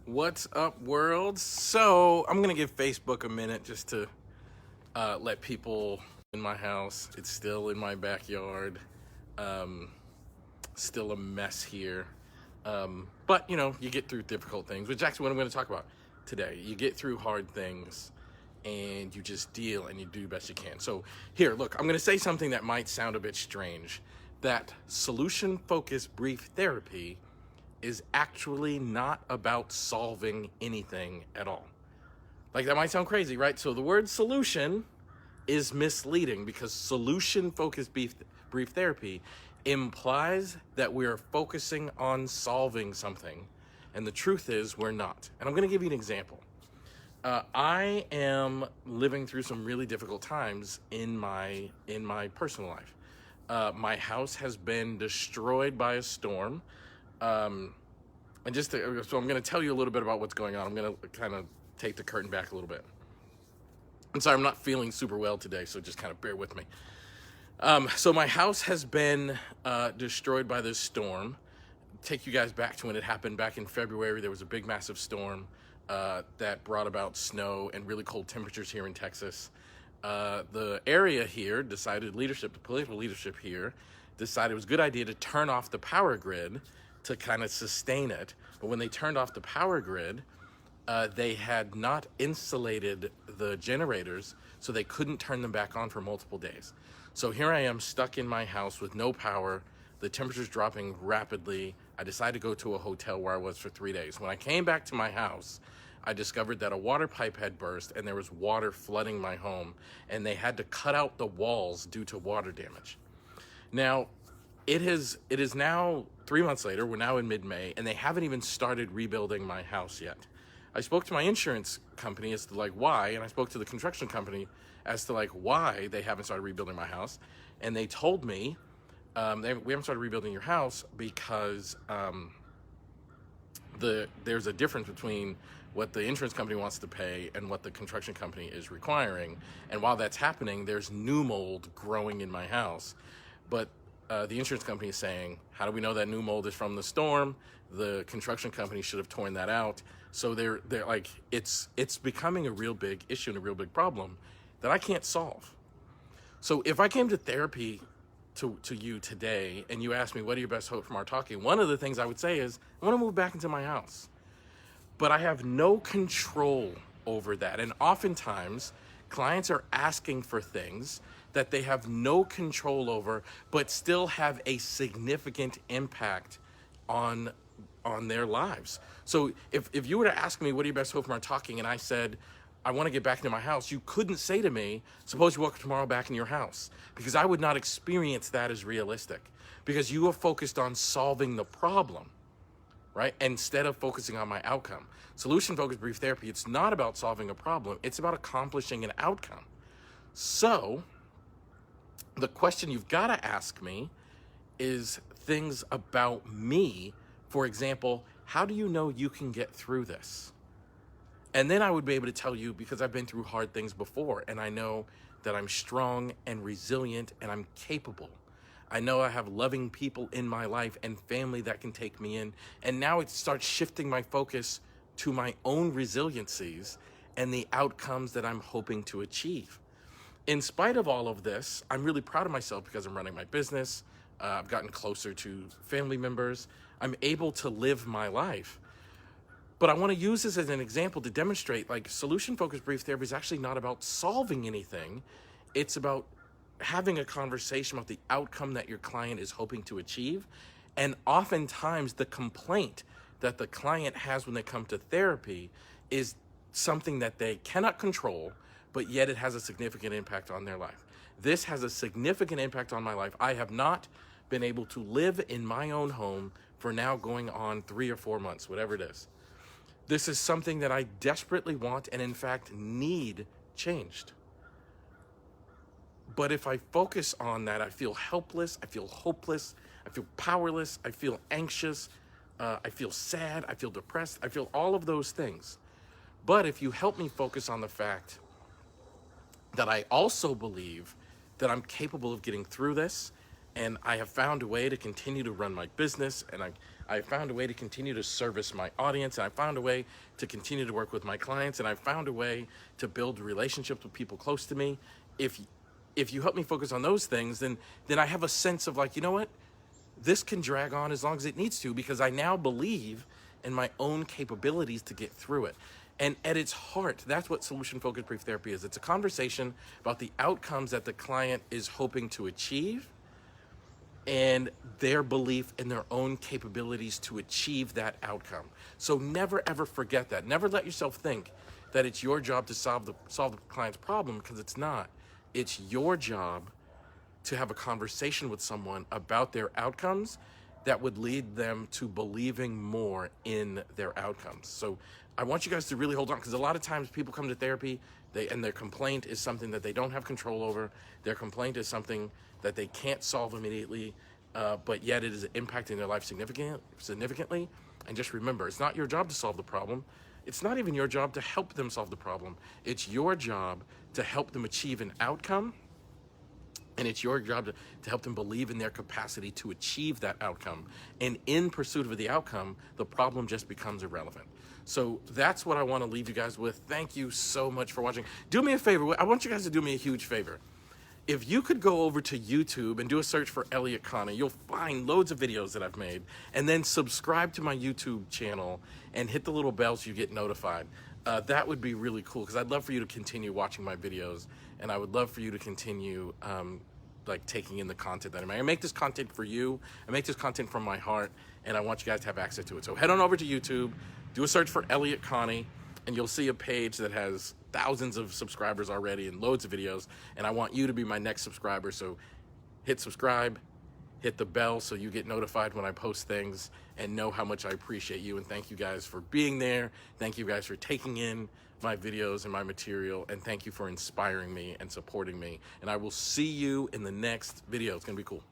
What's up, world? So I'm gonna give Facebook a minute just to let people in my house. It's still in my backyard. Um, Still a mess here. But you get through difficult things, which is actually what I'm going to talk about today. You get through hard things and you just deal and you do the best you can. So here, look, I'm going to say something that might sound a bit strange. That solution-focused brief therapy is actually not about solving anything at all. Like, that might sound crazy, right? So the word solution is misleading because solution-focused brief therapy implies that we are focusing on solving something. And the truth is we're not. And I'm going to give you an example. I am living through some really difficult times in my personal life. My house has been destroyed by a storm. So I'm going to tell you a little bit about what's going on. I'm going to kind of take the curtain back a little bit. I'm sorry, I'm not feeling super well today, so just kind of bear with me. So my house has been destroyed by this storm. Take you guys back to when it happened back in February. There was a big, massive storm that brought about snow and really cold temperatures here in Texas. The area here decided, the political leadership here, decided it was a good idea to turn off the power grid to kind of sustain it. But when they turned off the power grid, they had not insulated the generators, so they couldn't turn them back on for multiple days. So here I am stuck in my house with no power. The temperature's dropping rapidly. I decided to go to a hotel where I was for 3 days. When I came back to my house, I discovered that a water pipe had burst and there was water flooding my home, and they had to cut out the walls due to water damage. Now, it is now 3 months later. We're now in mid-May, and they haven't even started rebuilding my house yet. I spoke to my insurance company as to why, and I spoke to the construction company as to why they haven't started rebuilding my house, and they told me we haven't started rebuilding your house because there's a difference between what the insurance company wants to pay and what the construction company is requiring. And while that's happening, there's new mold growing in my house. But the insurance company is saying, how do we know that new mold is from the storm? The construction company should have torn that out. So they're like, it's becoming a real big issue and a real big problem that I can't solve. So if I came to therapy to you today and you asked me, what are your best hopes from our talking? One of the things I would say is, I want to move back into my house. But I have no control over that. And oftentimes, clients are asking for things that they have no control over, but still have a significant impact on their lives. So if you were to ask me, what are your best hope from our talking? And I said, I want to get back into my house. You couldn't say to me, suppose you walk tomorrow back in your house, because I would not experience that as realistic, because you are focused on solving the problem, right? Instead of focusing on my outcome. Solution-focused brief therapy, it's not about solving a problem. It's about accomplishing an outcome. So the question you've got to ask me is things about me. For example, how do you know you can get through this? And then I would be able to tell you, because I've been through hard things before, and I know that I'm strong and resilient and I'm capable. I know I have loving people in my life and family that can take me in. And now it starts shifting my focus to my own resiliencies and the outcomes that I'm hoping to achieve. In spite of all of this, I'm really proud of myself because I'm running my business. I've gotten closer to family members. I'm able to live my life. But I want to use this as an example to demonstrate, solution-focused brief therapy is actually not about solving anything. It's about having a conversation about the outcome that your client is hoping to achieve. And oftentimes the complaint that the client has when they come to therapy is something that they cannot control, but yet it has a significant impact on their life. This has a significant impact on my life. I have not been able to live in my own home for now going on 3 or 4 months, whatever it is. This is something that I desperately want and in fact need changed. But if I focus on that, I feel helpless, I feel hopeless, I feel powerless, I feel anxious, I feel sad, I feel depressed, I feel all of those things. But if you help me focus on the fact that I also believe that I'm capable of getting through this, And I have found a way to continue to run my business, and I found a way to continue to service my audience, and I found a way to continue to work with my clients, and I found a way to build relationships with people close to me. If you help me focus on those things, then I have a sense of like, you know what? This can drag on as long as it needs to, because I now believe in my own capabilities to get through it. And at its heart, that's what solution-focused brief therapy is. It's a conversation about the outcomes that the client is hoping to achieve and their belief in their own capabilities to achieve that outcome. So never ever forget that. Never let yourself think that it's your job to solve the client's problem, because it's not. It's your job to have a conversation with someone about their outcomes that would lead them to believing more in their outcomes. So I want you guys to really hold on, because a lot of times people come to therapy, and their complaint is something that they don't have control over. Their complaint is something that they can't solve immediately, but yet it is impacting their life significantly. And just remember, it's not your job to solve the problem. It's not even your job to help them solve the problem. It's your job to help them achieve an outcome, and it's your job to help them believe in their capacity to achieve that outcome. And in pursuit of the outcome, the problem just becomes irrelevant. So that's what I want to leave you guys with. Thank you so much for watching. Do me a favor. I want you guys to do me a huge favor. If you could go over to YouTube and do a search for Elliott Connie, you'll find loads of videos that I've made. And then subscribe to my YouTube channel and hit the little bell so you get notified. That would be really cool, because I'd love for you to continue watching my videos, and I would love for you to continue like taking in the content that I make. I make this content for you. I make this content from my heart, and I want you guys to have access to it. So head on over to YouTube, do a search for Elliott Connie, and you'll see a page that has thousands of subscribers already and loads of videos, and I want you to be my next subscriber. So hit subscribe, hit the bell so you get notified when I post things, and know how much I appreciate you. And thank you guys for being there. Thank you guys for taking in my videos and my material, and thank you for inspiring me and supporting me. And I will see you in the next video. It's gonna be cool.